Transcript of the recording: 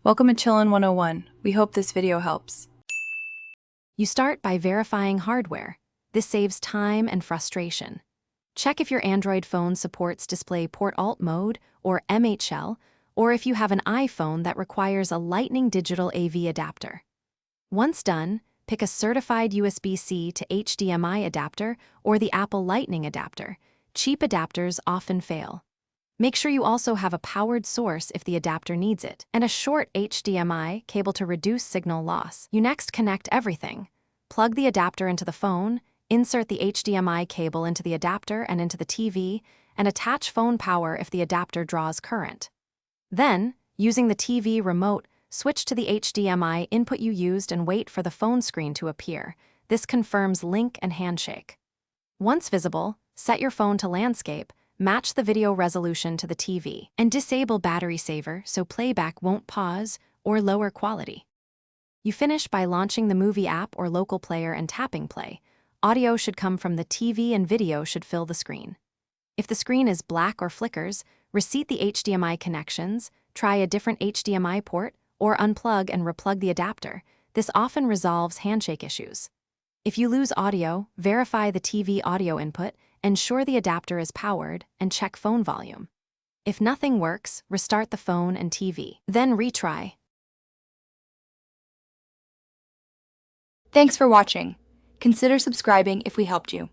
Welcome to Chillin' 101. We hope this video helps. You start by verifying hardware. This saves time and frustration. Check if your Android phone supports DisplayPort Alt mode or MHL, or if you have an iPhone that requires a Lightning Digital AV adapter. Once done, pick a certified USB-C to HDMI adapter or the Apple Lightning adapter. Cheap adapters often fail. Make sure you also have a powered source if the adapter needs it, and a short HDMI cable to reduce signal loss. You next connect everything. Plug the adapter into the phone, insert the HDMI cable into the adapter and into the TV, and attach phone power if the adapter draws current. Then, using the TV remote, switch to the HDMI input you used and wait for the phone screen to appear. This confirms link and handshake. Once visible, set your phone to landscape, match the video resolution to the TV, and disable battery saver so playback won't pause or lower quality. You finish by launching the movie app or local player and tapping play. Audio should come from the TV and video should fill the screen. If the screen is black or flickers, reset the HDMI connections, try a different HDMI port, or unplug and replug the adapter. This often resolves handshake issues. If you lose audio, verify the TV audio input, ensure the adapter is powered, and check phone volume. If nothing works, restart the phone and TV. Then retry. Thanks for watching. Consider subscribing if we helped you.